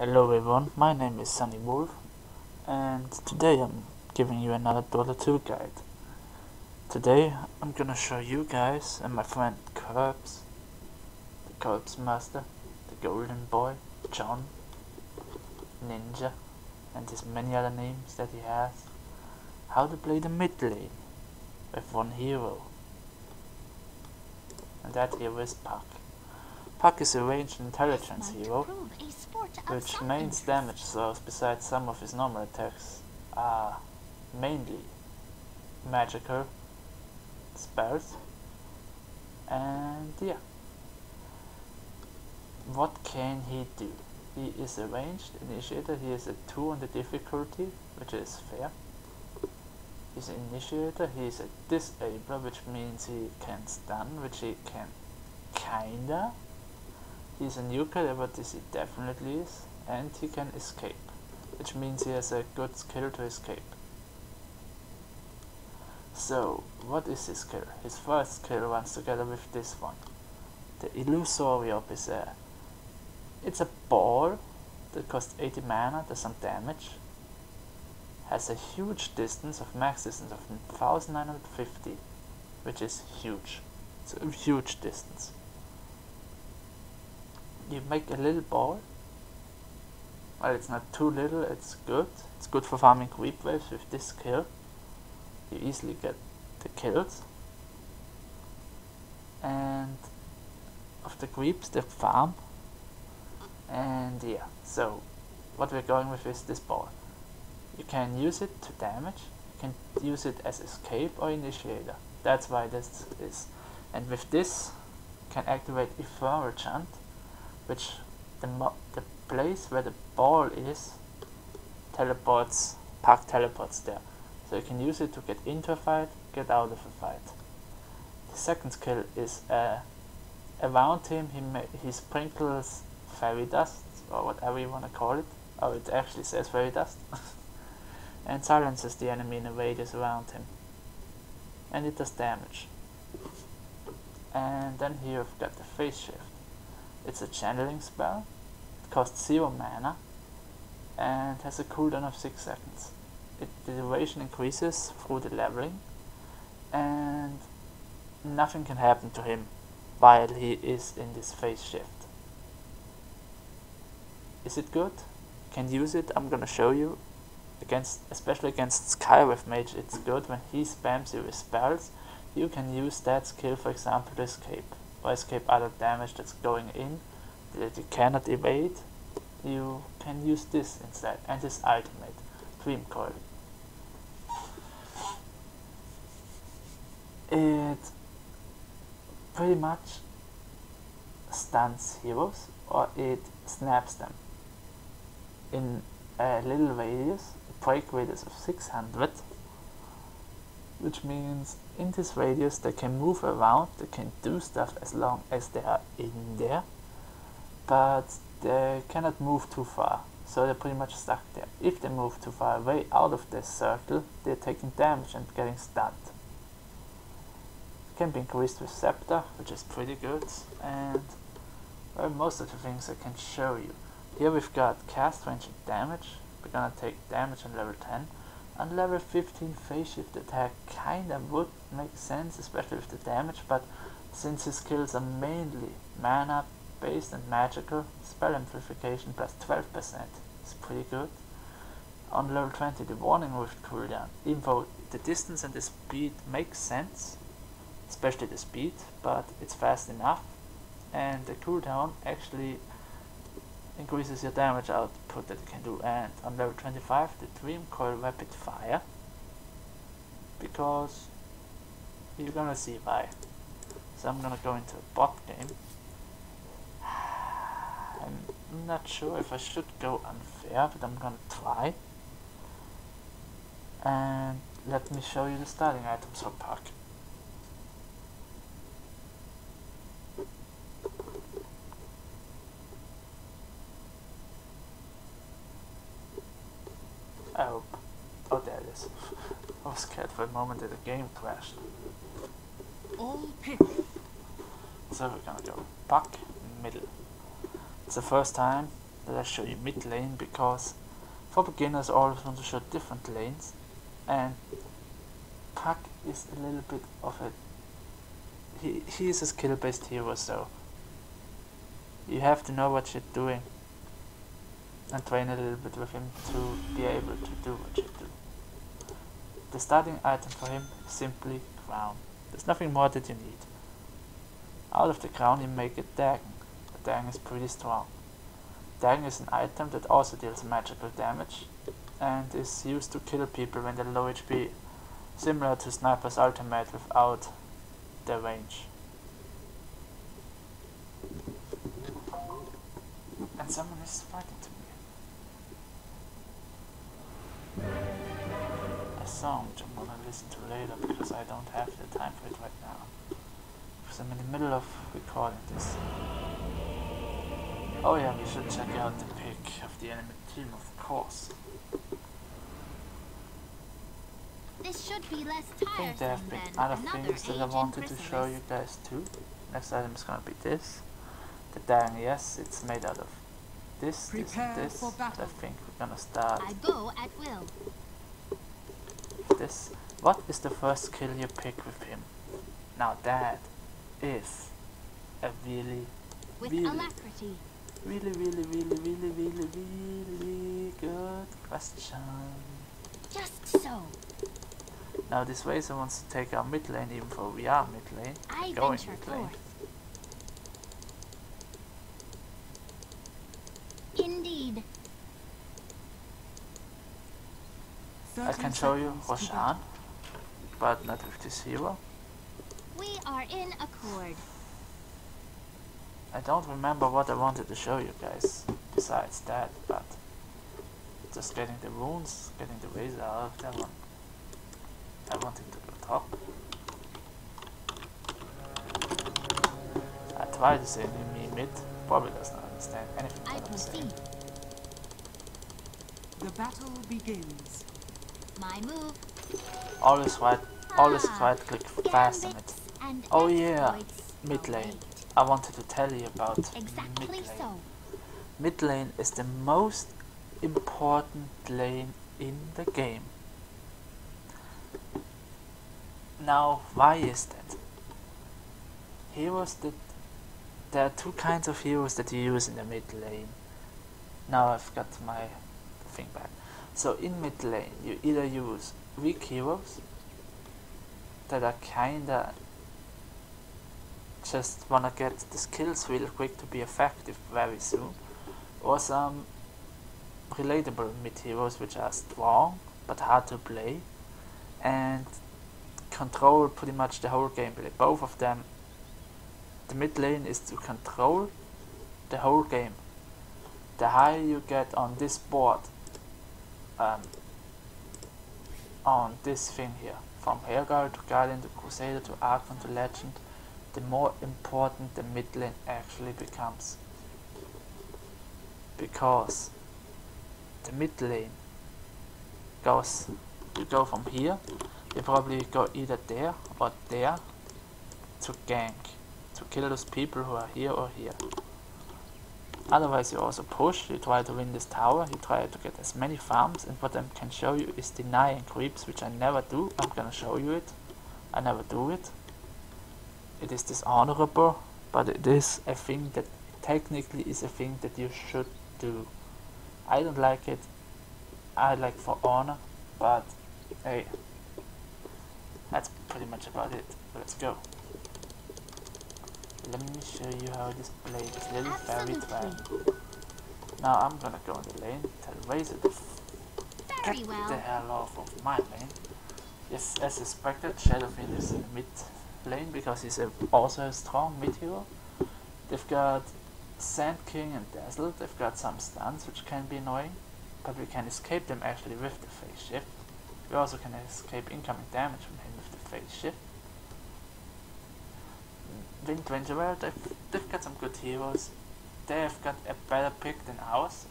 Hello everyone, my name is Sunny Wolf, and today I'm giving you another Dota 2 guide. Today I'm gonna show you guys and my friend Curbs, the Corpse Master, the Golden Boy, John, Ninja, and his many other names that he has, how to play the mid lane with one hero. And that hero is Puck. Puck is a ranged intelligence hero, which mains damage source besides some of his normal attacks are mainly magical spells. And yeah, what can he do? He is a ranged initiator, he is a 2 on the difficulty, which is fair. He's an initiator, he is a disabler, which means he can stun, which he can kinda. He's a nuker, but this he definitely is, and he can escape, which means he has a good skill to escape. So, what is his skill? His first skill runs together with this one. The Illusory Orb is it's a ball that costs 80 mana, does some damage, has a huge distance of max distance of 1950, which is huge. It's a huge distance. You make a little ball. Well, it's not too little, it's good. It's good for farming creep waves with this skill. You easily get the kills. And of the creeps, the farm. And yeah, so what we're going with is this ball. You can use it to damage, you can use it as escape or initiator. That's why this is. And with this, you can activate Ephemeral Chant, which the place where the ball is teleports, Puck teleports there. So you can use it to get into a fight, get out of a fight. The second skill is around him he sprinkles fairy dust, or whatever you want to call it. Oh, it actually says fairy dust. And silences the enemy in a radius around him. And it does damage. And then here you've got the phase shift. It's a channeling spell, it costs 0 mana and has a cooldown of 6 seconds. The duration increases through the leveling and nothing can happen to him while he is in this phase shift. Is it good? You can use it, I'm gonna show you. Especially against Skywave Mage, it's good when he spams you with spells. You can use that skill, for example, to escape. Or escape other damage that's going in that you cannot evade. You can use this instead, and his ultimate, Dream Coil. It pretty much stuns heroes, or it snaps them in a little radius, a break radius of 600. Which means in this radius they can move around, they can do stuff as long as they are in there, but they cannot move too far, so they're pretty much stuck there. If they move too far away out of this circle, they're taking damage and getting stunned. It can be increased with Scepter, which is pretty good, and well, most of the things I can show you. Here we've got cast range and damage. We're gonna take damage on level 10. On level 15 phase shift attack kinda would make sense, especially with the damage, but since his skills are mainly mana based and magical, spell amplification plus 12% is pretty good. On level 20 the warning rift cooldown, even though the distance and the speed makes sense, especially the speed, but it's fast enough, and the cooldown actually increases your damage output that you can do. And on level 25 the Dream Coil Rapid Fire, because you're gonna see why. So I'm gonna go into a bot game. I'm not sure if I should go unfair, but I'm gonna try. And let me show you the starting items for Puck. I hope. Oh, there it is. I was scared for a moment that the game crashed. All pick. So we're gonna go Puck middle. It's the first time that I show you mid lane, because for beginners I always want to show different lanes, and Puck is a little bit of a he is a skill based hero, so you have to know what you're doing and train a little bit with him to be able to do what you do. The starting item for him is simply crown. There's nothing more that you need. Out of the crown you make a dagger. The dagger is pretty strong. Dagger is an item that also deals magical damage and is used to kill people when they're low HP, similar to Sniper's ultimate without the range. And someone is fighting to me. A song which I'm gonna listen to later because I don't have the time for it right now. Because I'm in the middle of recording this. Oh yeah, we should check out the pick of the enemy team, of course. This should be less I think there have been other things that I wanted to show you guys too. Next item is gonna be this. The dagger, yes, it's made out of this, this, and this. I think we're gonna start I go at will. with this. What is the first skill you pick with him? Now that is a really Alacrity. really good question. Just so. Now this Razor wants to take our mid lane, even though we are mid lane. I Going venture mid lane. forth. Indeed. I can show you Roshan, but not with this hero. We are in accord. I don't remember what I wanted to show you guys besides that, but just getting the runes, getting the Razor out of that one. I want him to go top. I try to say me mid, probably does not understand anything I that I'm saying. proceed. The battle begins. My move. Always right click fast on it. And Oh yeah, exploits mid lane. await. I wanted to tell you about Exactly mid lane. so. Mid lane is the most important lane in the game. Now, why is that? There are two kinds of heroes that you use in the mid lane. Now I've got my thing back. So in mid lane, you either use weak heroes that are kinda just wanna get the skills real quick to be effective very soon, or some relatable mid heroes which are strong but hard to play and control pretty much the whole gameplay. Both of them. The mid lane is to control the whole game. The higher you get on this board, on this thing here, from Hellguard to Guardian to Crusader to Archon to Legend, the more important the mid lane actually becomes. Because the mid lane goes, you go from here, you probably go either there or there to gank, to kill those people who are here or here. Otherwise you also push, you try to win this tower, you try to get as many farms, and what I can show you is denying creeps, which I never do. I'm gonna show you it. I never do it. It is dishonorable, but it is a thing that technically is a thing that you should do. I don't like it. I like for honor, but hey, that's pretty much about it. Let's go. Let me show you how this blade is little fairy twang. Now I'm gonna go in the lane, tell Razor to Very get well. the hell off of my lane. Yes, as expected, Shadowfiend is in the mid lane because he's also a strong mid hero. They've got Sand King and Dazzle, they've got some stuns which can be annoying, but we can escape them actually with the phase shift. We also can escape incoming damage from him with the phase shift. Windwanger, they've got some good heroes. They've got a better pick than ours.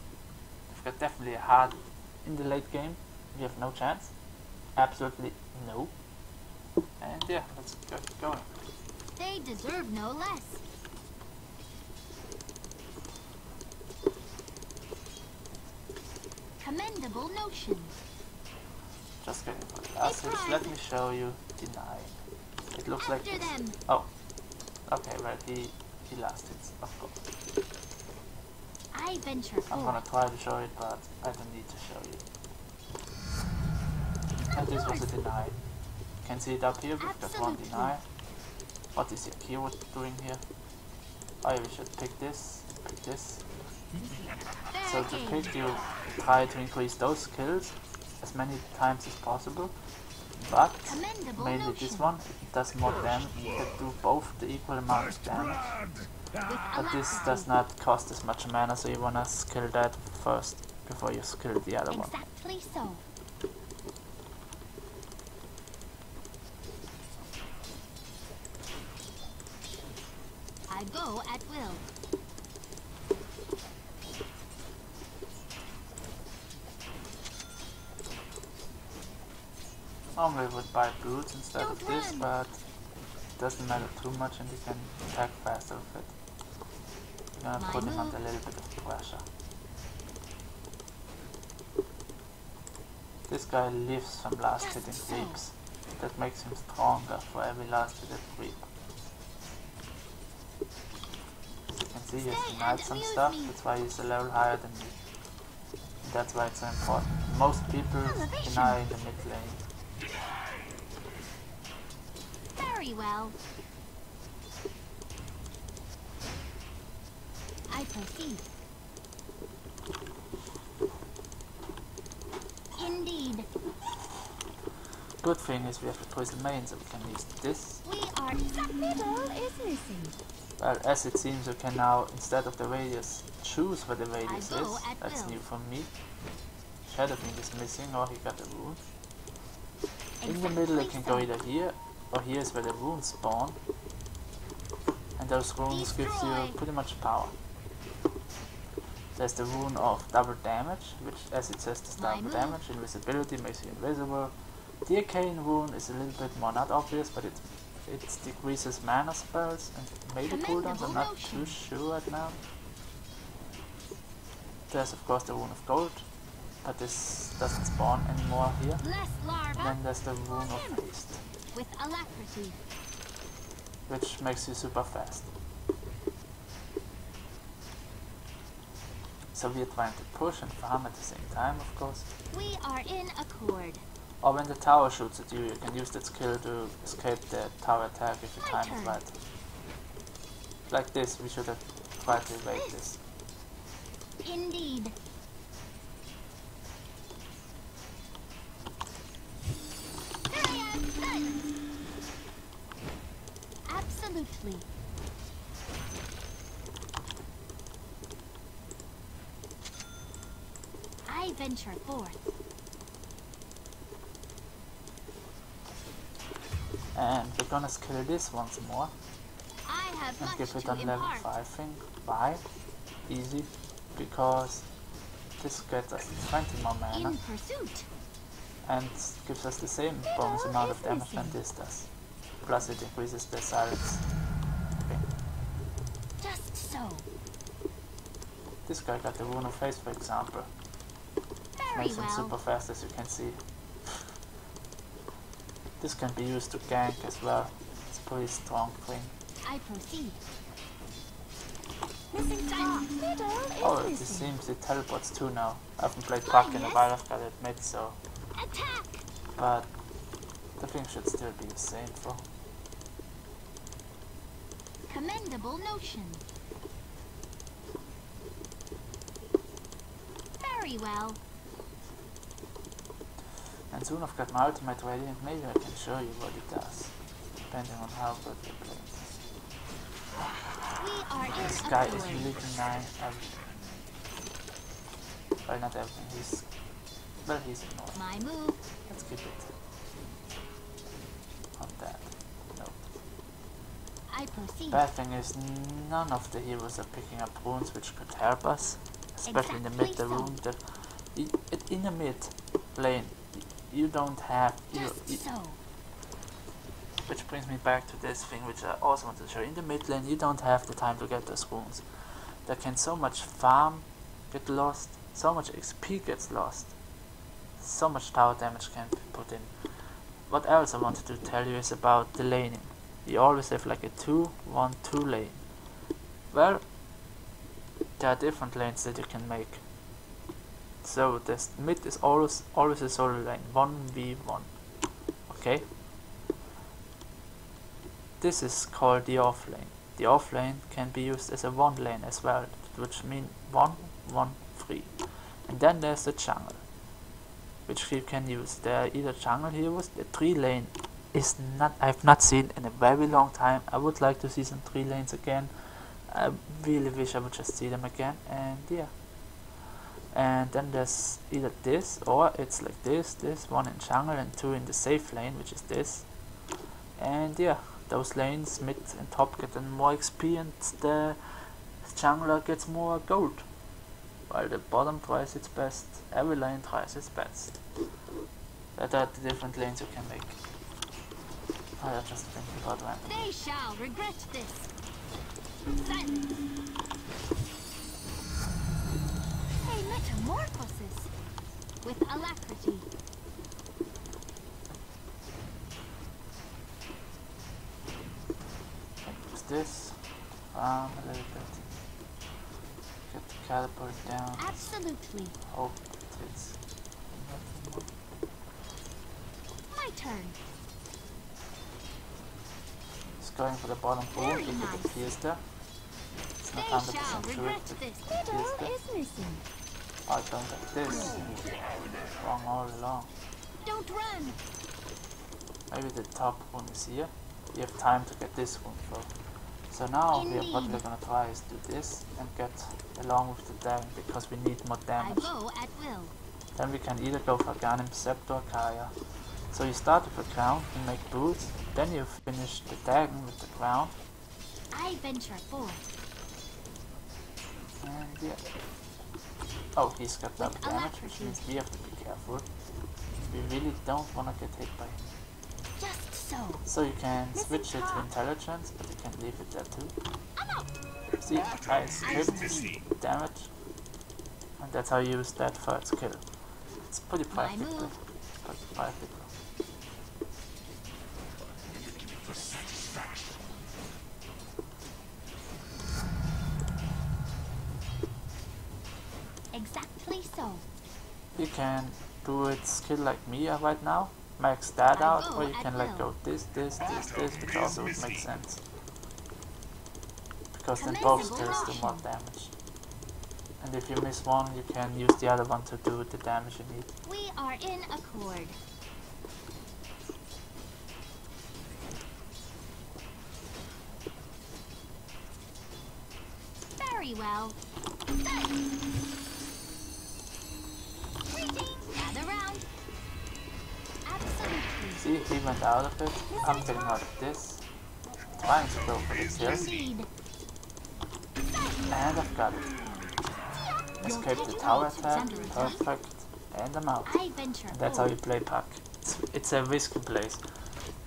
They've got definitely a hard in the late game. We have no chance. Absolutely no. And yeah, let's get going. They deserve no less. Commendable notion. Just getting for the last hits. Let me show you deny. It looks like After this. them. Oh, okay, right. He last hits, of course. I venture I'm forth. gonna try to show it, but I don't need to show you. And this was a deny. You can see it up here. We've got one Absolutely. deny. What is your keyword doing here? Oh, we should pick this. Pick this. So to Barricade. pick, you try to increase those skills as many times as possible, but Commendable mainly notion. this one, it does more damage, it can do both the equal amount of damage, With but this alacrity. does not cost as much mana, so you wanna skill that first before you skill the other one. Exactly so. I go at will. Normally I would buy boots instead of Don't this, run. but it doesn't matter too much and you can attack faster with it. You're gonna My put him move. under a little bit of pressure. This guy lives from last Just hitting so. creeps. That makes him stronger for every last hit creep. As you can see, he has Stay denied and some amuse stuff, me. that's why he's a level higher than me. And that's why it's so important. Most people Elevation. deny in the mid lane. Very well. I proceed. Indeed. Good thing is we have the poison main, so we can use this. We are. The middle is missing. Well, as it seems, we can now, instead of the radius, choose where the radius go is. at That's will. new for me. Shadowfiend is missing, or he got a rune. In the middle, I can go either here, or here is where the runes spawn. And those runes gives you Destroy. pretty much power. There's the rune of double damage, which, as it says, does My double move. damage. Invisibility makes you invisible. The arcane rune is a little bit more not obvious, but it decreases mana spells and maybe cooldowns. I'm not too sure right now. There's of course the rune of gold, but this doesn't spawn anymore here. Less And larva then there's the rune of haste, with alacrity. which makes you super fast. So we are trying to push and farm at the same time, of course. We are in accord. Or when the tower shoots at you, you can use that skill to escape the tower attack if your My time is turn. right. Like this, we should have tried to evade this. Indeed. There I am. Done. Absolutely. I venture forth. And we're gonna skill this once more I have and much give it to on level impart. 5 thing. Why? Easy. Because this gets us 20 more mana In pursuit. and gives us the same bonus amount of damage than this does. Plus it increases the silence. Okay. Just so. This guy got the rune of haste, for example. Very Makes him well. super fast, as you can see. This can be used to gank as well. It's a pretty strong thing. I proceed. Missing star. Middle is Oh, it missing. seems it teleports too now. I haven't played Puck in a yes. while, I've gotta admit, so. Attack. But the thing should still be the same for. Commendable notion. Very well. And soon I've got my ultimate ready and maybe I can show you what it does. Depending on how good you play. We are in This guy is accord. really denying everything. Well, not everything, he's annoying. My move. Let's keep it on that note. I proceed. Bad thing is none of the heroes are picking up runes which could help us. Especially in the mid Exactly the rune. In the mid lane you don't have Just so. which brings me back to this thing which I also want to show. In the mid lane you don't have the time to get those runes. There can so much farm get lost, so much XP gets lost. So much tower damage can be put in. What else I wanted to tell you is about the laning. You always have like a 2-1-2 lane. Well, there are different lanes that you can make. So the mid is always a solo lane, 1v1. Okay? This is called the offlane. The offlane can be used as a 1 lane as well, which means 1-1-3. And then there's the jungle, which you can use. There are either jungle heroes. The 3 lane is not, I've not seen in a very long time. I would like to see some 3 lanes again. I really wish I would just see them again, and yeah. And then there's either this, or it's like this 1 in jungle and 2 in the safe lane, which is this. And yeah, those lanes, mid and top, get more XP, and the jungler gets more gold, while the bottom tries its best. Every lane tries its best. That are the different lanes you can make. I was just thinking about that. They shall regret this. Silence. A metamorphosis with alacrity. Use this. A little bit. Get the caliber down. Absolutely. Hope it's My turn. It's going for the bottom four. Very If nice. it appears there. It's They not shall 100% sure regret if it this. appears Middle there. is missing. Oh, I don't like this. Wrong all along. Don't run. Maybe the top one is here. You have time to get this one for. So now we are Indeed. probably gonna try is do this and get along with the dagging because we need more I damage. go at will. Then we can either go for Ganem, Scepter, or Kaya. So you start with the crown and make boots, then you finish the dagging with the crown. I venture forth. And yeah. Oh, he's got double With damage, which alacrity. means we have to be careful. We really don't want to get hit by him. Just so. So you can Listen switch it to top. intelligence, but you can leave it there too. I'm out. See, I skipped damage. And that's how you use that for its kill. It's pretty practical. move. Pretty practical. Exactly so. You can do its skill like me right now, max that I out, go or you at can like will. go this, which also would make sense. Because then Commencing both skills do more motion. damage. And if you miss one, you can use the other one to do the damage you need. We are in accord. Very well. Greetings. Gather round. Absolutely. See, he went out of it. I'm getting out of this. Trying to go for the kill. Indeed. And I've got it. Escape the tower attack. Perfect. And I'm out. I venture And that's how you forth. play Puck. It's a risky place.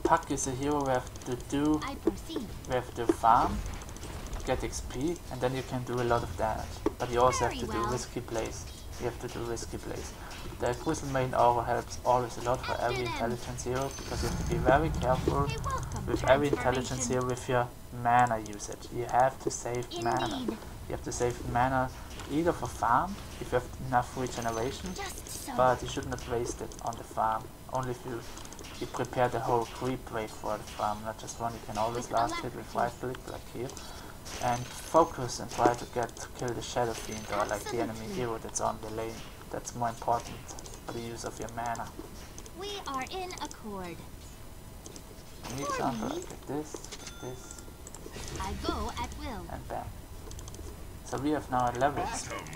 Puck is a hero we have to do. I proceed. We have to farm, get XP, and then you can do a lot of damage. But you also have to Very do well. risky plays. You have to do risky plays. The Crystal Main Aura helps always a lot for After every them. intelligence hero, because you have to be very careful A welcome with every intelligence transformation. hero with your mana usage. You have to save mana. Indeed. You have to save mana either for farm, if you have enough regeneration, Just so. but you should not waste it on the farm. Only if you prepare the whole creep wave for the farm, not just one. You can always With last hit with right click like here. And focus and try to kill the Shadow Fiend or like the enemy Absolutely. hero that's on the lane. That's more important for the use of your mana. We are in accord. For example, I get this, I go at will. and bam. So we have now a level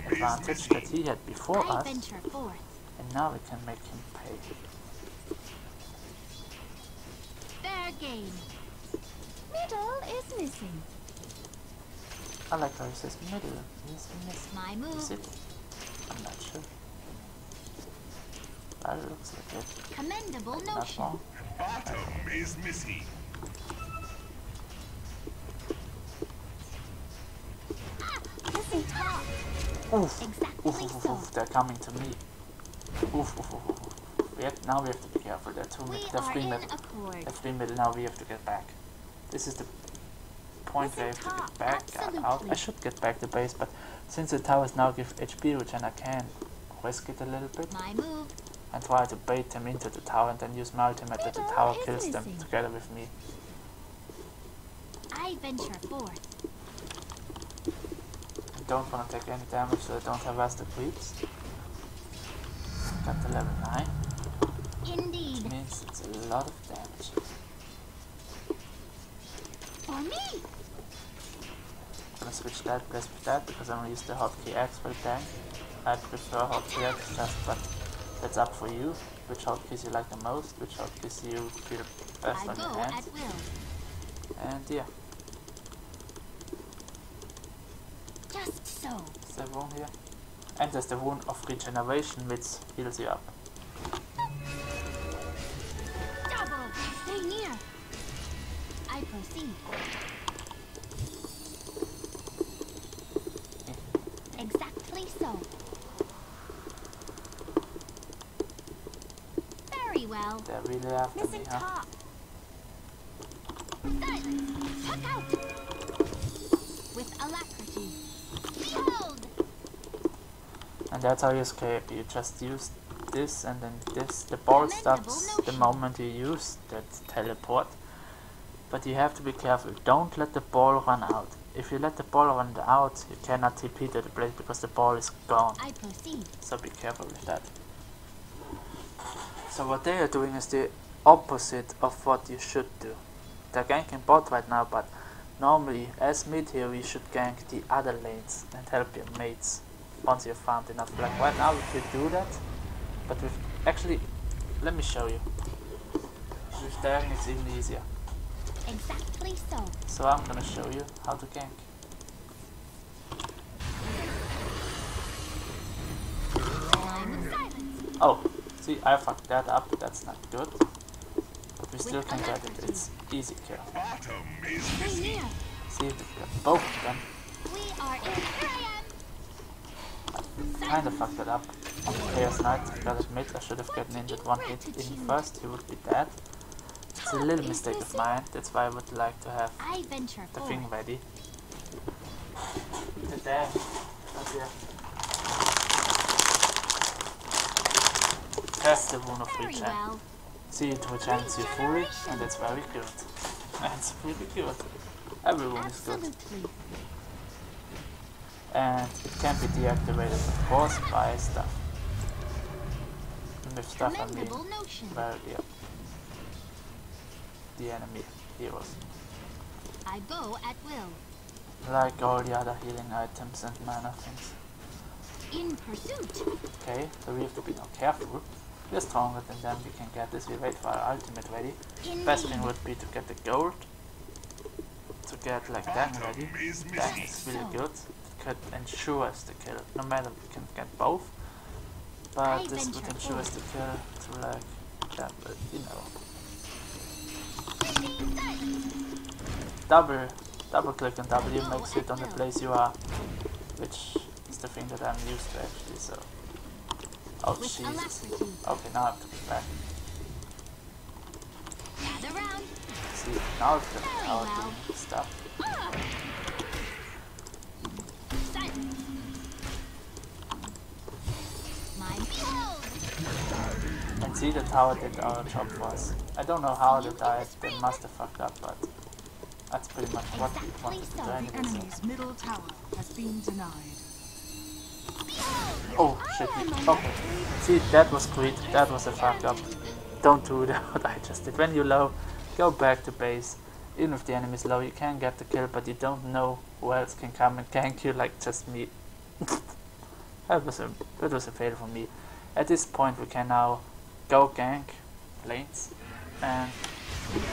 advantage that he had before I us, venture forth. and now we can make him pay. Fair game. Middle is missing. I like how he says middle. He's missing. My Is move. it? I'm not sure. That looks like it. Commendable Not notion. wrong. Bottom is missing. Missing top. Oof. Exactly. They're coming to me. Now we have to be careful. They're three middle. They're three middle. Now we have to get back. This is the point where I have to get back out. I should get back to base, but since the towers now give HP regen, I can risk it a little bit and try to bait them into the tower and then use my ultimate that the tower kills them together with me. I venture forth. I don't want to take any damage, so I don't harass the creeps. Got to level 9. Indeed. Which means it's a lot of damage. For me. I'm gonna switch that place with that because I'm gonna use the hotkey X for the tank. I prefer hotkey X just, but that's up for you. Which hotkeys you like the most, which hotkeys you feel best on your hands. And yeah. Just so. Is there one here? And there's the wound of regeneration which heals you up. Double. Stay near. I proceed. Exactly so. Very well. They're really after me, huh? Top. Silence. Look out. With alacrity. Behold. And that's how you escape. You just use this and then this. The ball stops the moment you use that teleport. But you have to be careful. Don't let the ball run out. If you let the ball run out, you cannot TP to the place because the ball is gone. I proceed. So be careful with that. So what they are doing is the opposite of what you should do. They're ganking bot right now, but normally as mid here you should gank the other lanes and help your mates once you've farmed enough black. Right now we could do that, but with actually, let me show you. With daring it's even easier. Exactly so. So I'm gonna show you how to gank. Oh, see, I fucked that up. That's not good. But we still can get it. It's easy kill. See, we got both of them. We are in. Here I am. Kinda fucked it up on the Chaos Knight. Got it mid. I should have gotten in with one hit in first. He would be dead. It's a little mistake of mine. That's why I would like to have the thing ready. The damn. Oh dear. Test the wound of regen. See, it regens you fully, and that's very good. And it's really good. Every wound is good. And it can be deactivated, of course, by stuff. And with stuff I mean the enemy heroes. I go at will. Like all the other healing items and mana things. In pursuit. Okay, so we have to be now careful. We're stronger than them, we can get this. We wait for our ultimate ready. Best thing would be to get the gold. To get like that ready. That is really good. It could ensure us the kill. No matter we can get both. But this would ensure us the kill to like that, but you know. Double click and W makes it on the place you are. Which is the thing that I'm used to actually, so. Oh Jesus. Okay, now I have to be back. See, now it's the power doing stuff. And see, the tower did our job for us. I don't know how they died, they must have fucked up, but that's pretty much what we wanted to do anyway. The enemy's middle tower has been denied. Oh shit, okay. See, that was great, that was a fuck up. Don't do that what I just did. When you're low, go back to base. Even if the enemy is low, you can get the kill, but you don't know who else can come and gank you like just me. that was a fail for me. At this point we can now go gank lanes and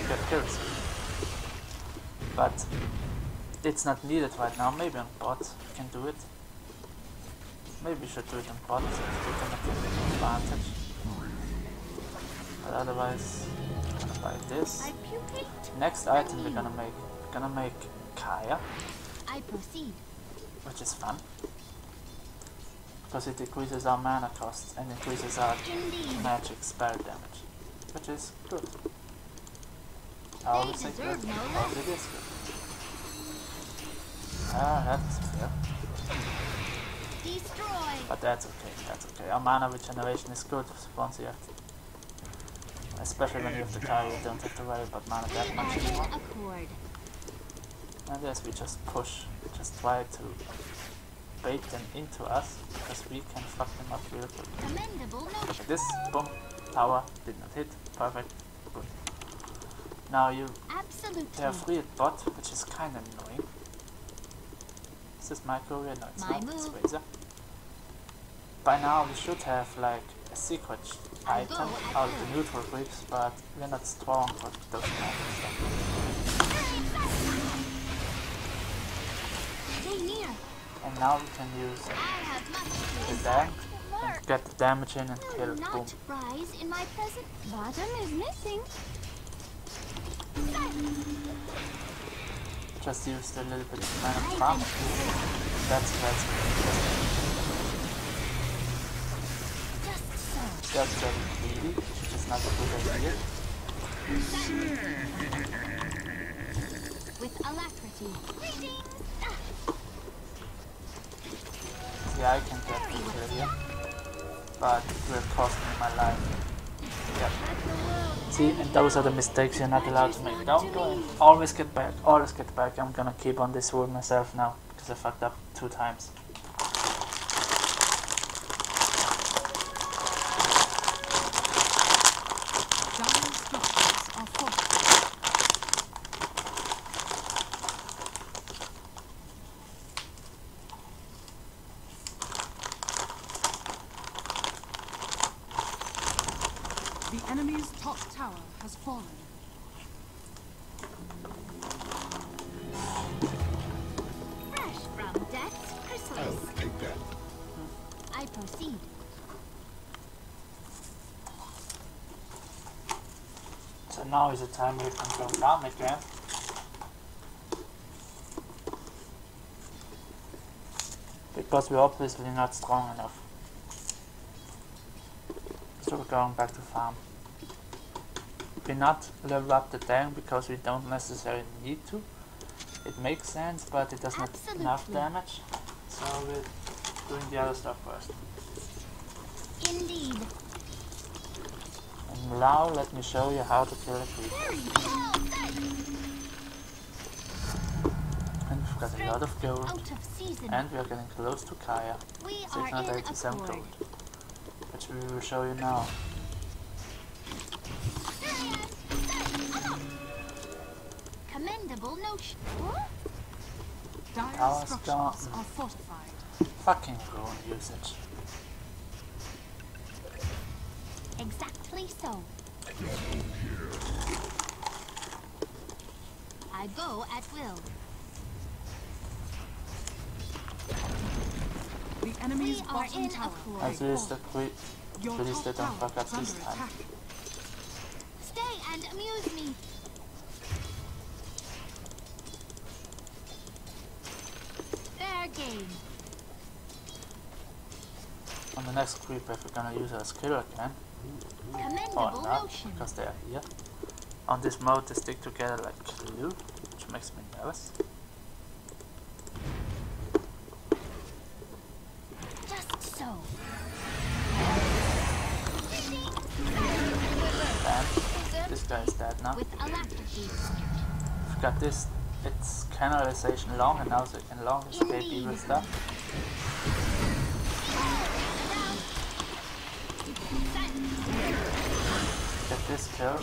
get kills. But it's not needed right now. Maybe on bot we can do it. Maybe we should do it on bot to get an advantage. But otherwise, I'm gonna buy this. Next item we're gonna make Kaya. I proceed. Which is fun. because it decreases our mana costs and increases our magic spell damage, which is good. I always think that because it is good. Ah, that's fair. Destroy. But that's okay. Our mana regeneration is good once you have to, especially when you have to carry, you don't have to worry about mana that much anymore. And yes, we just push, just try to bait them into us, because we can fuck them up real quick. Like this, boom, tower, did not hit, perfect, good. Now they are free at bot, which is kinda annoying. Is this my courier? No, it's not, it's Razor. By now we should have like a secret item out of the neutral creeps, but we're not strong for those kind of stuff. And now we can use the dam and get the damage in and kill. Boom. Rise in my present. Bottom is missing. Just used a little bit of mana farm. That's just very greedy, which is not a good idea. With alacrity. Yeah, I can get the kill here, but it will cost me my life. Yep. See, and those are the mistakes you're not allowed to make. Don't go in. Always get back. Always get back. I'm gonna keep on this rule myself now, because I fucked up 2 times. The enemy's top tower has fallen. Fresh from death's chrysalis. I'll take that. I proceed. So now is the time we can go down again. Because we're obviously not strong enough. So we're going back to farm. We not level up the tank because we don't necessarily need to. It makes sense, but it does not enough damage. So we're doing the other stuff first. Indeed. And now let me show you how to kill a creeper. And we've got a lot of gold. Out of season. And we are getting close to Kaya. We are in 687 accord. gold. Which we will show you now. Commendable notion. Dire Tower's structures gone. are fortified. Fucking drone usage. Exactly so. I go at will. The enemy's We are bottom in tower. accord. As is the creep. Your Please top they don't tower fuck up is this under time. attack. Stay and amuse me. Fair game. On the next creep, if we're gonna use our skill again, or Commendable not, notion. because they are here. On this mode, they stick together like glue, which makes me nervous. Just so. And this guy is dead now. With alacrity. We've got this, it's canalization long, and now so it can long escape evil stuff. Get this kill,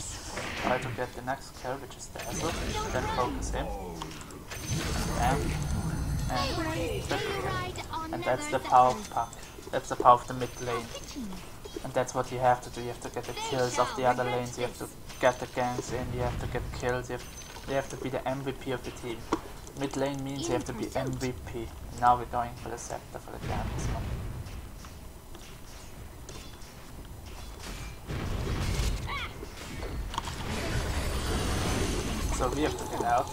try to get the next kill, which is the Ezra, then focus him. And and that's the power of Puck. That's the power of the mid lane. And that's what you have to do. You have to get the kills of the other lanes, you have to get the ganks in, you have to get kills, you have to be the MVP of the team. Mid lane means you have to be MVP. And now we're going for the scepter for the ganks. So we have to get out.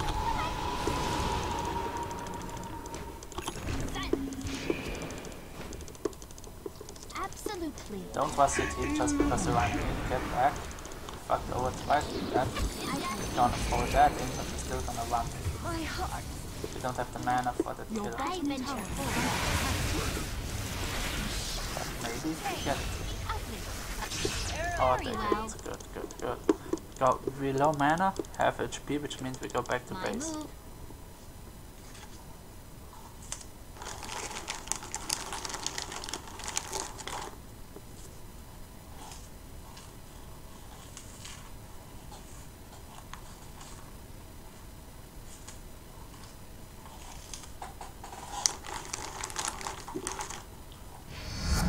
Absolutely. Don't trust it here just because the right didn't get back. Fucked over twice with that. Gonna throw that in, but he's still gonna run. My heart. We don't have the mana for the Your kill. I bottom venture tower forth. But maybe we get it. Ugly. Oh, Very they well. did. Good, good, good. Go, we low mana, half HP, which means we go back to My base. move.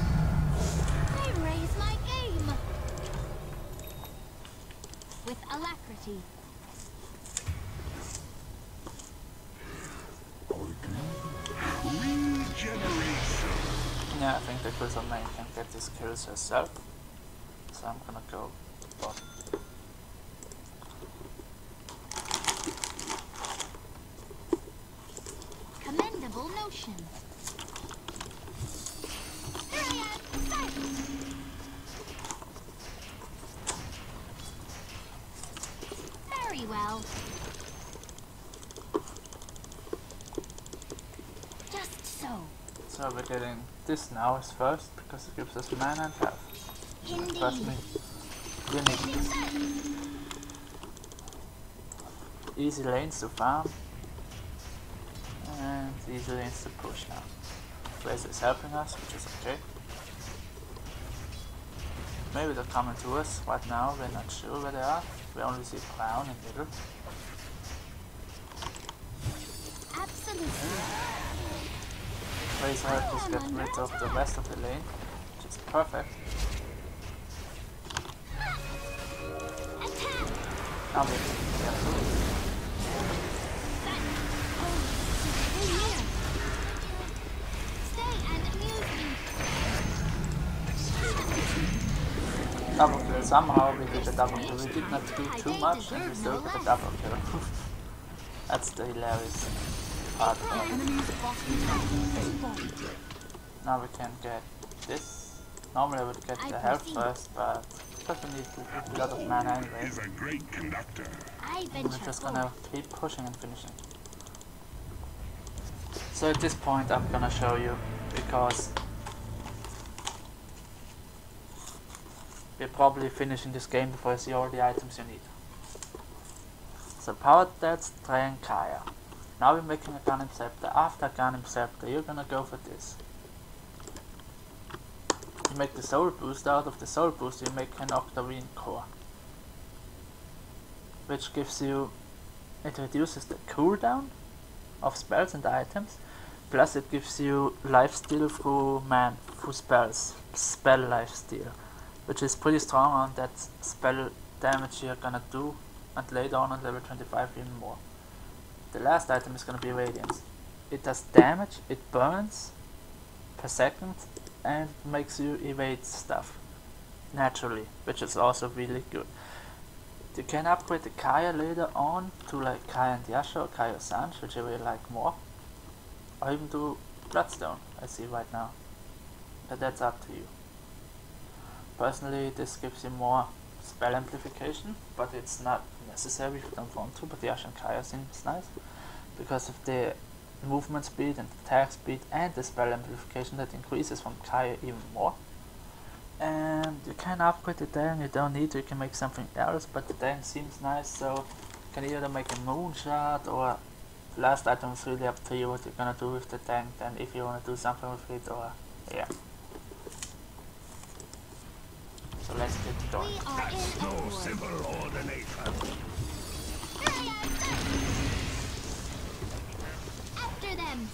I raise my game with alacrity. Regeneration. Yeah, I think the Crystal Main can get these kills herself. So I'm gonna go bot. Commendable notion. Here I am. Sight. Very well. Just so. So we're getting this now as first because it gives us mana and health. Trust me, Indeed. we need this. Easy lanes to farm and easy lanes to push now. Blaze is helping us, which is okay. Maybe they're coming to us right now, we're not sure where they are. We only see Crown in middle. Absolutely. Blaze helps us get rid of the rest of the lane, which is perfect. Attack. Now we can move. Stay here. Stay and amuse me. Double kill. Somehow we did a double kill. We did not do too much and we still got a double kill. That's the hilarious part. enemy's bottom tower has fallen. Now we can get this. Normally I would get I the health proceed. first, but because we need a lot of mana anyway, Is a great conductor. I we're venture just forth. gonna keep pushing and finishing. So at this point I'm gonna show you, because we're probably finishing this game before you see all the items you need. So powered that's Tray and Kaya. Now we're making a Gun Scepter. After Gun Scepter you're gonna go for this. You make the soul boost. Out of the soul boost you make an Octarine core, which gives you, it reduces the cooldown of spells and items, plus it gives you lifesteal through spells, spell lifesteal, which is pretty strong on that spell damage you're gonna do, and later on level 25 even more. The last item is gonna be Radiance. It does damage, it burns per second, and makes you evade stuff naturally, which is also really good. You can upgrade the Kaya later on to like Kaya and Yasha or Kaya Sanj, whichever you like more, or even do Bloodstone, I see right now, but that's up to you. Personally this gives you more spell amplification, but it's not necessary if you don't want to, but Yasha and Kaya seems nice because of the movement speed and attack speed and the spell amplification that increases from Kaya even more. And you can upgrade the Dang, you don't need to, you can make something else, but the Dang seems nice, so you can either make a moonshot, or last item is really up to you what you're gonna do with the Dang, then if you wanna do something with it, or yeah. So let's get going. We are in a war. Civil ordination. Here I am. After them.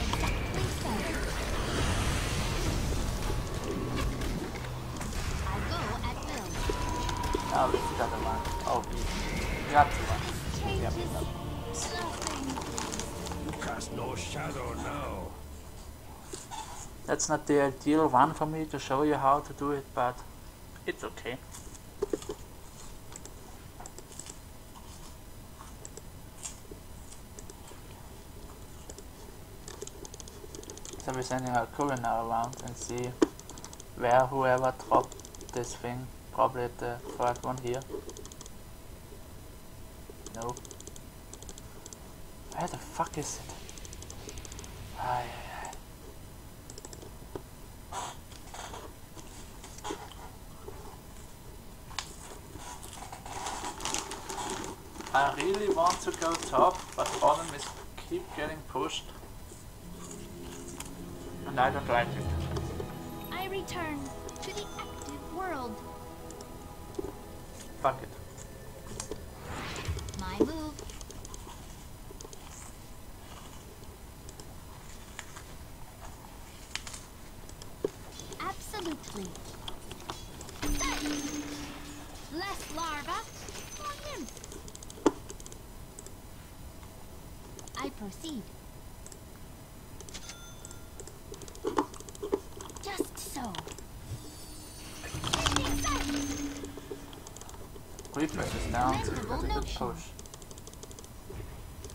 Exactly so. I go at will. Now we gotta run. Oh, we got to run. This Yep. changes nothing. You cast no shadow now. That's not the ideal one for me to show you how to do it, but it's okay. So we're sending our courier now around and see where whoever dropped this thing. Probably at the third one here. No. Where the fuck is it? Aye, aye, aye. I really want to go top, but bottom is keep getting pushed. And I don't like it. I return to the active world. Fuck it. My move. Absolutely. Less larva, more nymph. I proceed. Just so. Refresh is down, so we got a good push.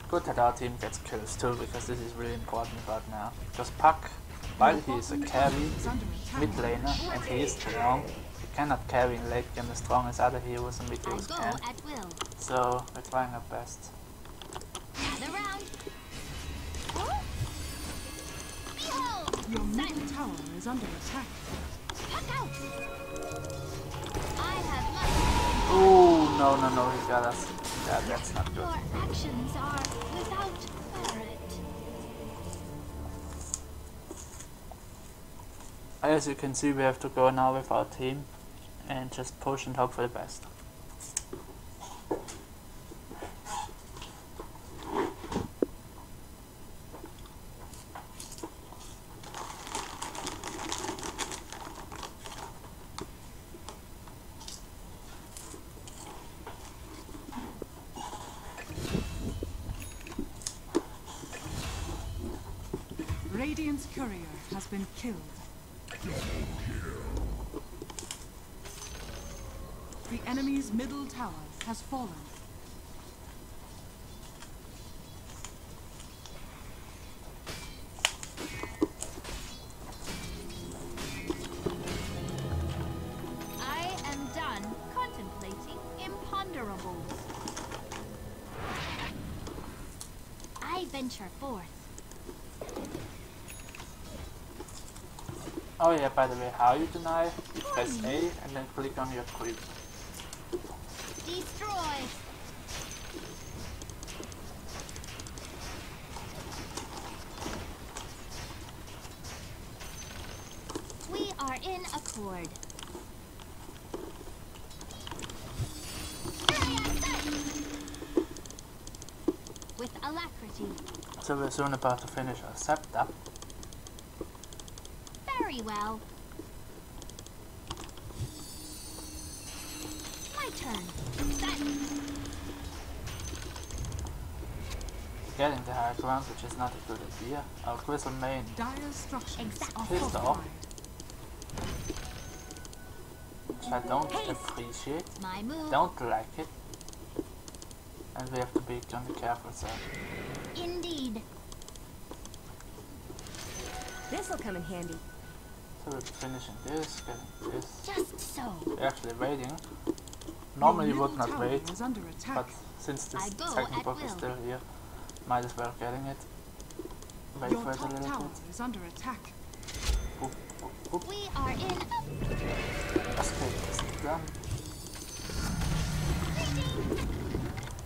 Good that our team gets kills too, because this is really important right now. Because Puck, while he is a carry mid laner and he is strong, he cannot carry in late game as strong as other heroes and mid heroes can. So we're trying our best. Gather round. Behold! Your middle tower is under attack. Puck out! I have much. Oh no, he got us. Yeah, that's not good. Your actions are without merit. As you can see, we have to go now with our team and just push and hope for the best. Radiant's courier has been killed. The enemy's middle tower has fallen. I am done contemplating imponderables. I venture forth. Oh yeah, by the way, how you deny? You press A and then click on your creep. Destroy. We are in accord. With alacrity. So we're soon about to finish our scepter. Very well. My turn. Set. Getting the high ground, which is not a good idea. Our Grizzle main Dire structures are pissed off, fortified. which I don't appreciate, My move. don't like it. And we have to be careful, so. Indeed. This'll come in handy. So we're finishing this, getting this. Just so. We're actually waiting. Normally you Your would middle not tower wait, is under attack. but since this I go second at book is will. still here, might as well getting it. Wait Your for it a top little tower bit. is under attack. Oop, oop, oop. We are in. Escape is done. Greeting.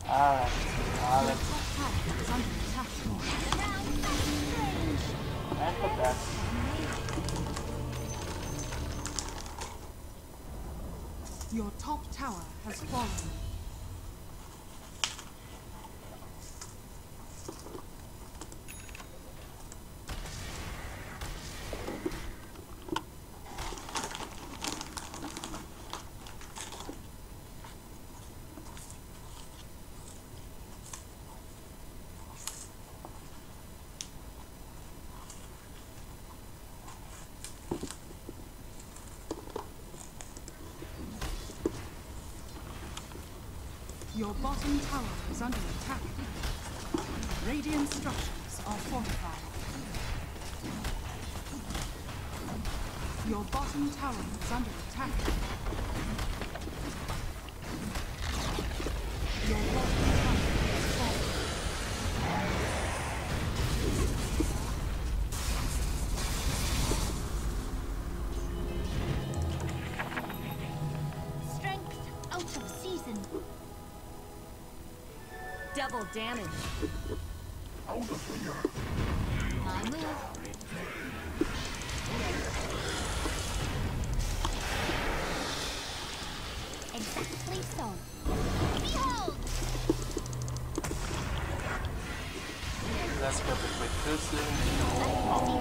Alright, Your alright. top tower is under attack. Around range. And the best. Your top tower has fallen. Your bottom tower is under attack. Radiant structures are fortified. Your bottom tower is under attack. Your bottom tower is falling. Strength out of season. Double damage. Out of here. My move. Exactly so. Behold! Let's get a quick pistol.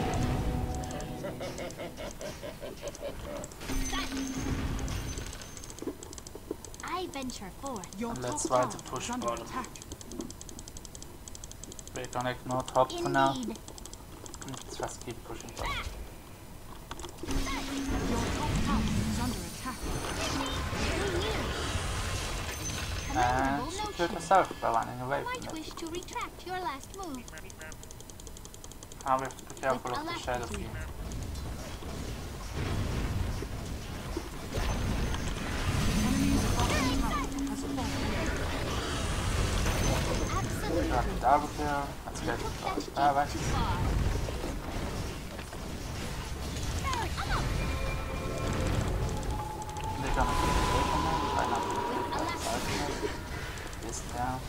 I venture forth. Your And top let's try tower to push is under bottom. attack. We're gonna ignore top for now. Indeed. Let's just keep pushing bottom. Your top tower is under attack. And she killed herself by running away Might from it. wish to retract your last move. Now we have to be careful With of the shadow alacrity. fiend. Enemy's bottom tower has fallen. Absolutely. Got the double kill. Let's get Took that just back. too far. They're gonna get away from it. Right now, With alacrity. this down.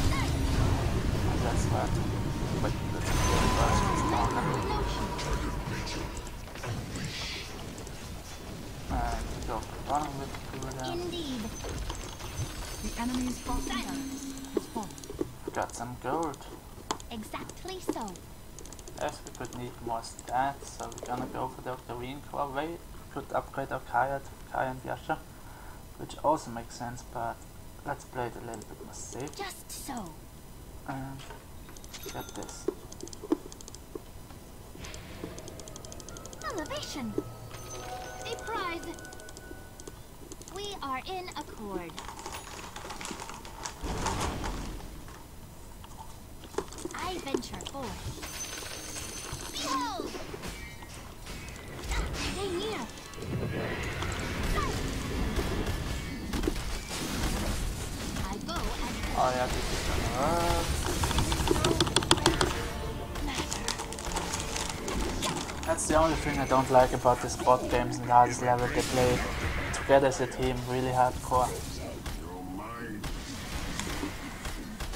And that's that. But let's go first. It's down there. And we go for the bottom with the Indeed. The enemy's bottom barracks has fallen. got some gold. Exactly so. Yes, we could need more stats, so we're gonna go for the Octarine core way. We could upgrade our Kaya to Kaya and Yasha, which also makes sense, but let's play it a little bit more safe. Just so. And get this. Elevation. A prize. We are in accord. I venture forth. Behold! Stay near. I go as Oh yeah, this is gonna work. That's the only thing I don't like about the spot games and the hardest level. They play together as a team, really hardcore.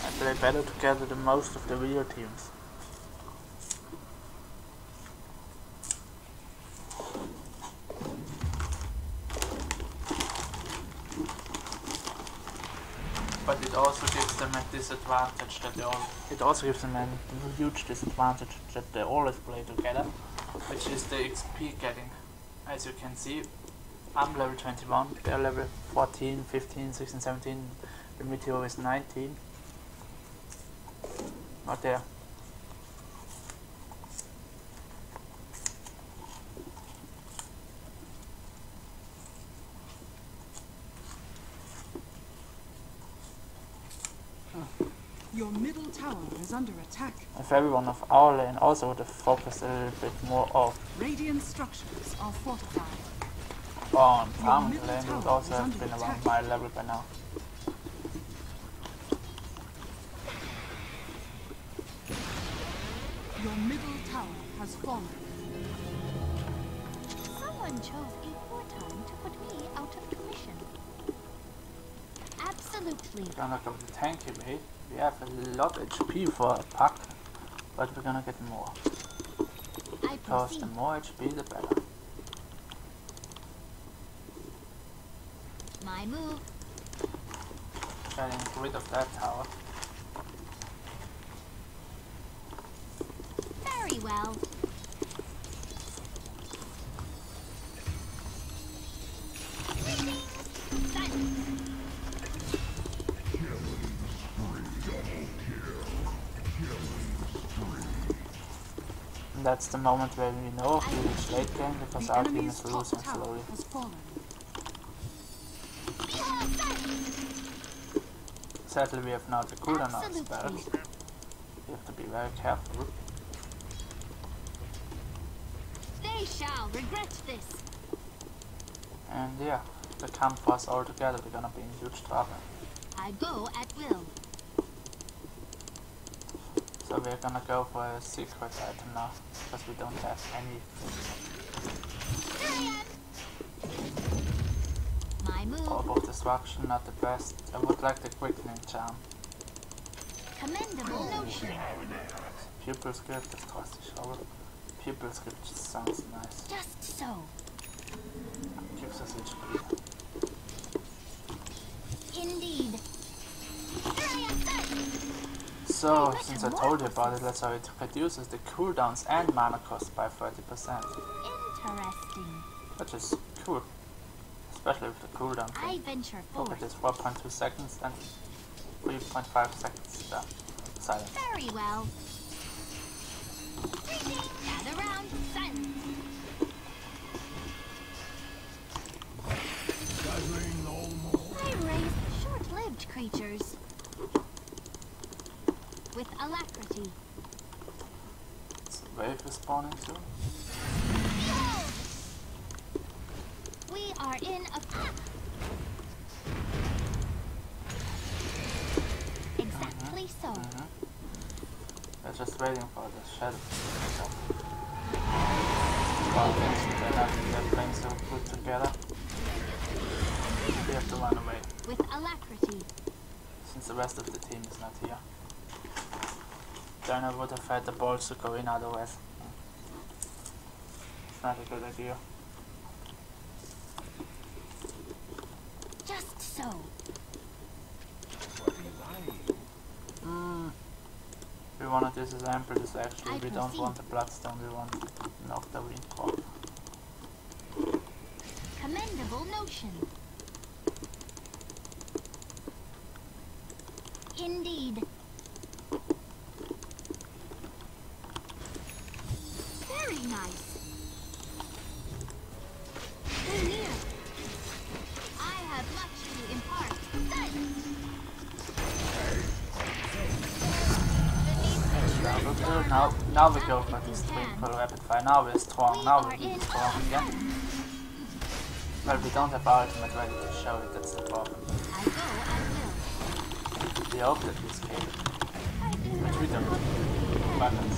I play better together than most of the real teams. But it also gives them a disadvantage that it also gives them a huge disadvantage that they always play together, which is the XP getting. As you can see, I'm level 21, they're level 14, 15, 16, 17, the Meteor is 19. Not there. Your middle tower is under attack. If everyone of our lane also would have focused a little bit more of Radiant structures are fortified. on farming middle lane, we would tower also is have under been around attack. my level by now. Your middle tower has fallen. someone chose a poor time to put me out of commission. Absolutely. We're gonna go the tanky way. We have a lot HP for a pack, but we're gonna get more. I Because proceed. the more HP, the better. My move. Getting rid of that tower. Very well. And that's the moment where we know if we reach late game because The our team enemy's is top losing tower slowly. has fallen. Sadly, we have now the cooldown on Absolutely. spells. We have to be very careful. They shall regret this. And yeah, if they come for us all together, we're gonna be in huge trouble. I go at will. So we're gonna go for a secret item now, because we don't have any. My move. Orb of Destruction, not the best. I would like the Quickening Charm. Commendable notion. Pupil Script, das kostet ich aber. Pupil Script just sounds nice. Just so. Gives us HP. Indeed. So, since I told you about it, let's how it reduces the cooldowns and mana cost by 30%. Interesting. Which is cool. Especially with the cooldown I thing. venture Look forth. at this, 4.2 seconds and 3.5 seconds done. Silent. Very well. Gather round, silence. Gathering no more. I raise short-lived creatures with alacrity. Wave is spawning soon. We are in a exactly so. We're just waiting for the shadow to pick up. Well, they're playing so good together. We have to run away, With alacrity. since the rest of the team is not here. Then I would have had the balls to go in otherwise. It's not a good idea. Just so. We want to disassemble this actually. I We don't proceed. want the bloodstone, we want Octarine core. Commendable notion. Indeed. Very nice. Go near. I have much to impart. Silence. Now we go for this twinkle rapid fire. Now we're strong. Now we're really strong again. Well, we don't have our ultimate ready to show it. That's the problem. I go at will. We hope that we escape, I do which not we don't. Weapons.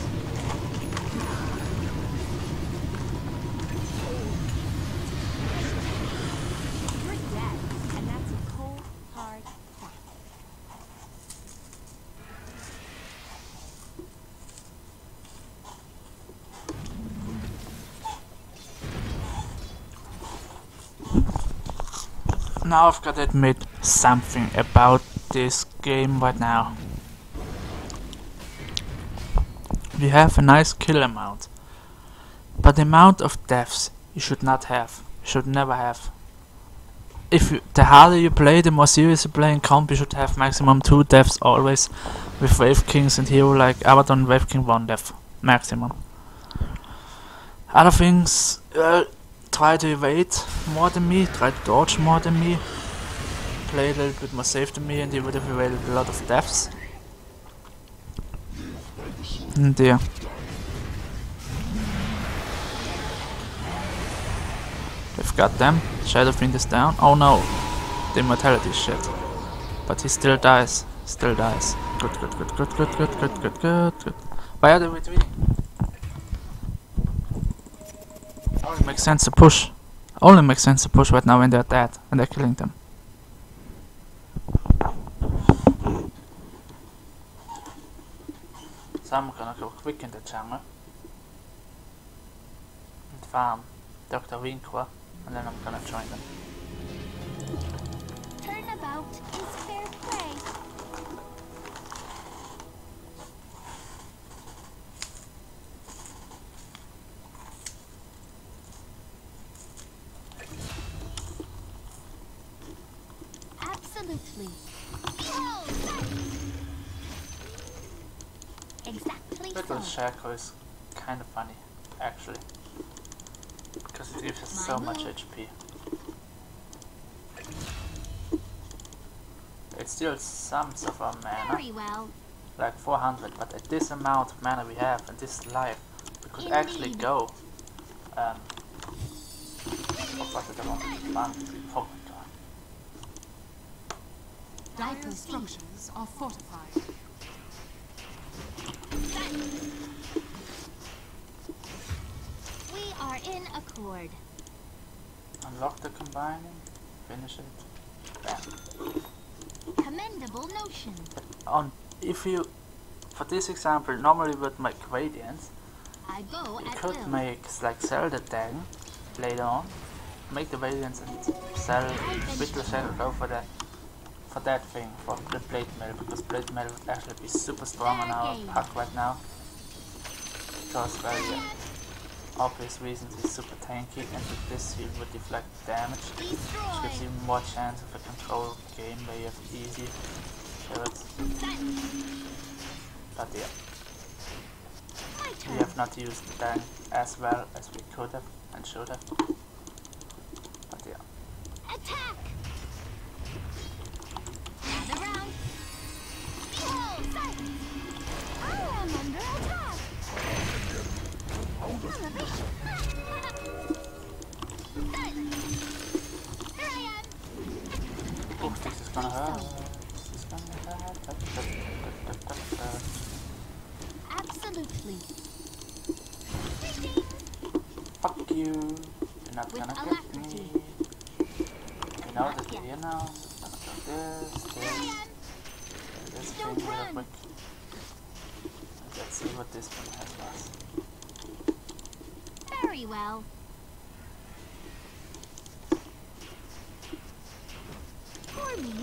You're dead, and that's a cold, hard fact. Now I've got to admit something about this game right now. We have a nice kill amount, but the amount of deaths you should not have, should never have. The harder you play, the more serious you play in comp, you should have maximum 2 deaths always. With Wave Kings and hero like Abaddon, Wave King 1 death maximum. Other things, try to evade more than me, try to dodge more than me, play a little bit more safe than me, and you would have evaded a lot of deaths. And yeah. We've got them. Shadowfiend is down. Oh no, the immortality shit. But he still dies. Still dies. Good, good, good, good, good, good, good, good, good, good. Why are they retreating? Only makes sense to push. Only makes sense to push right now when they're dead and they're killing them. So I'm gonna go quick in the jungle and farm Dr. Winkler, and then I'm gonna join them. Turnabout is fair play. Absolutely. Exactly Little so. Shaco is kind of funny, actually, because it gives us My so much move. HP. It steals some of our mana, Very well. like 400, but at this amount of mana we have and this life, we could actually Indeed. go What did I want? Oh my god. Dire structures are fortified. We are in accord. Unlock the combining, finish it, bam. Commendable notion. If you, for this example, normally would make gradients, I go you at could will. make like sell the tag later on, make the gradients and sell with the shell go for that thing, for the plate mail, because plate mail would actually be super strong on our pack right now. Because very obvious reasons he's super tanky, and with this he would deflect damage, which gives you more chance of a control game where you have easy kills. But yeah, we have not used the tank as well as we could have and should have. But yeah. Attack! Gather round. Behold, sight! I am under attack! Elevation! Here I am! Oh, this is gonna hurt. This is gonna hurt. Absolutely. Fuck you. You're not With gonna get alacrity. me. You know that you're here now, so I'm gonna do this thing Don't real run. quick. Let's see what this one has for us. Very well. For me.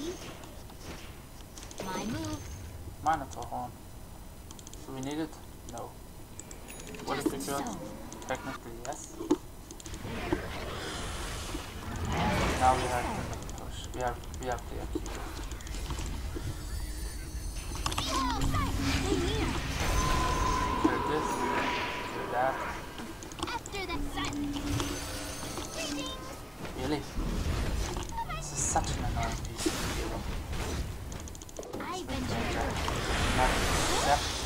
My move. Minotaur horn. Do we need it? No. Would it be good? Just so. Technically, yes. Now we have to push. We have the Akira. Behold, sight! Stay near. Kill this. Kill that. After the sun. Greetings. Really? This is such an annoying piece of hero. I venture. Not accepting.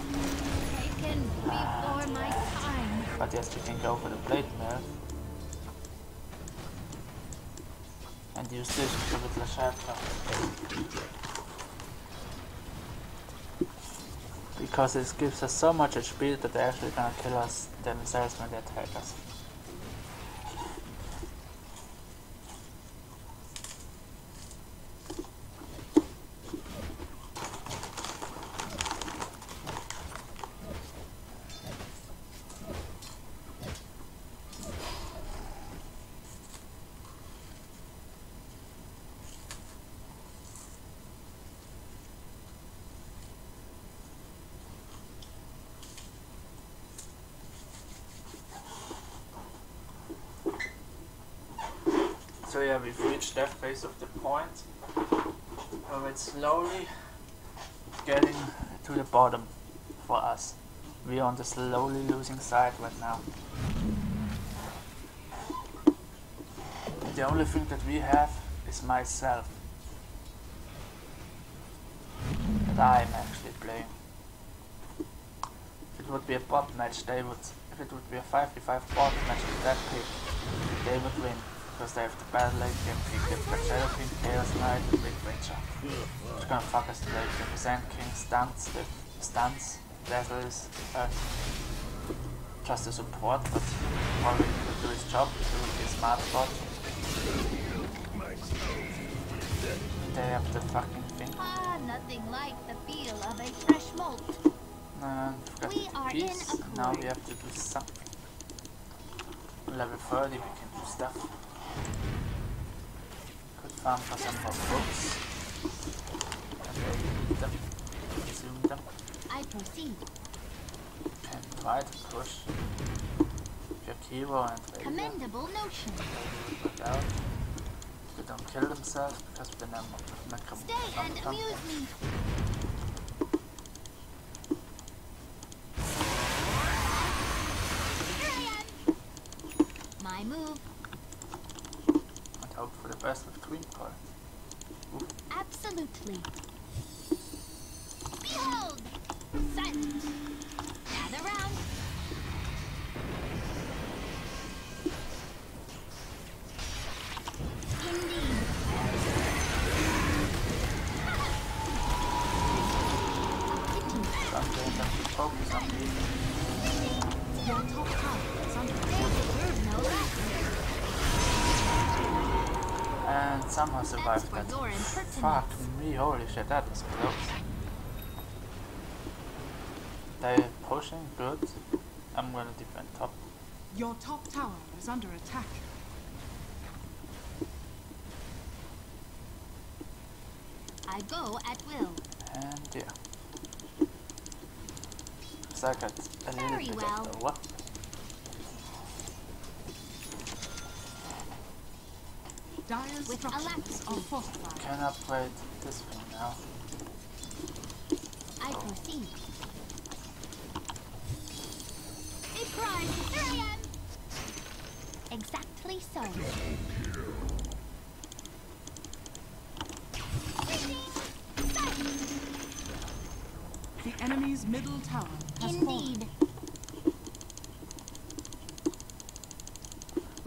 Taken before my time. But yes, we can go for the plate mill. And use this to give it the chapter. Because it gives us so much HP that they're actually gonna kill us themselves when they attack us. So yeah, we've reached that phase of the point where it's slowly getting to the bottom for us. We're on the slowly losing side right now. The only thing that we have is myself. That I'm actually playing. If it would be a bot match, if it would be a 5v5 bot match with that pick, they would win. Because they have the battle lane game pick, they've got Shadow King, Chaos Knight, and Big Witcher. It's gonna fuck us today. The Present King stunts with stunts, dazzles, just a support, but probably could do his job, it would be a smart bot. They have the fucking thing. Ah, nothing like the feel of a fresh malt. We are piece, in and now we have to do something. Level 30 we can do stuff. Could farm for some more books. And maybe eat them, consume them. I proceed. And try to push Yakiro and Radiant. Commendable notion. Maybe work out. They don't kill themselves because of the Stay and amuse me. Here I am. My move. impressed with Queen Core. Absolutely. Behold! Silent. Gather round. Indeed. I'm going to focus on me. Your top tower is under There's no lack. And somehow survived for that. your impertinence. Fuck me, holy shit, that was close. They're pushing, good. I'm gonna defend top. Your top tower is under attack. I go at will. And yeah. So I got a little Very bit well. of a what? Dire's With structures alacrity. are fortified. Can upgrade this thing now. I proceed. It cries, here I am! Exactly so. The enemy's middle tower has Indeed.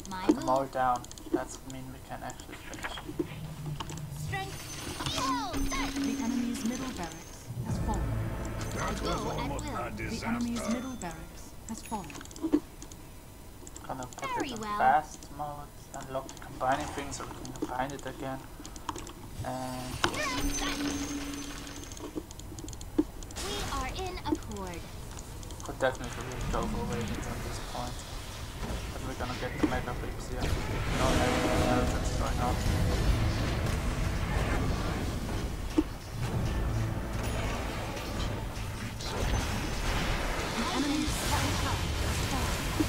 My Put them all move. down. That's mean we can actually finish. Strength. Behold! fallen. The enemy's middle barracks has fallen. That Go was at almost will. a The disaster. enemy's middle barracks has fallen. Gonna put Very it in well. fast mode, unlock the combining thing so we can combine it again. And We are in accord. could definitely go for Ravens at this point. But we're gonna get the mega creeps here. No, everything else that's going on. The enemy's top tower has fallen.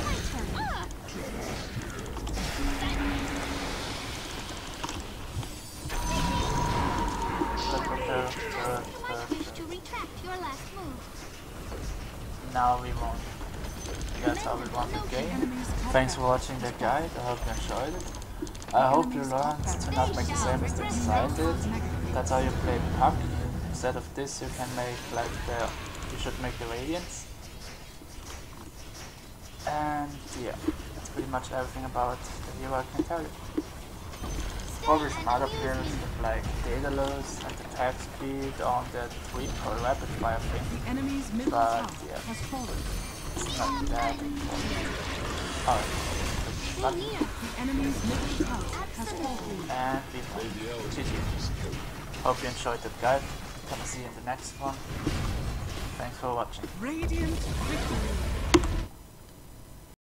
My turn. You might wish to retract your last move. Now we won't. That's how we want the The game. enemy's top Thanks for tower watching the has guide. I hope you enjoyed it. I hope you learned to not make the same mistakes I did. That's how you play puck. Instead of this, you can make like the. You should make the radiance. And yeah, that's pretty much everything about the hero I can tell you. Probably some other builds with like Daedalus and attack speed on the 3-core rapid fire thing. The enemy's middle But, tower yeah. has fallen. It's not that important. Alright, Stay near. The enemy's middle tower has fallen. and we play GG. Hope you enjoyed that guide. Gonna see you in the next one. Thanks for watching. Radiant victory.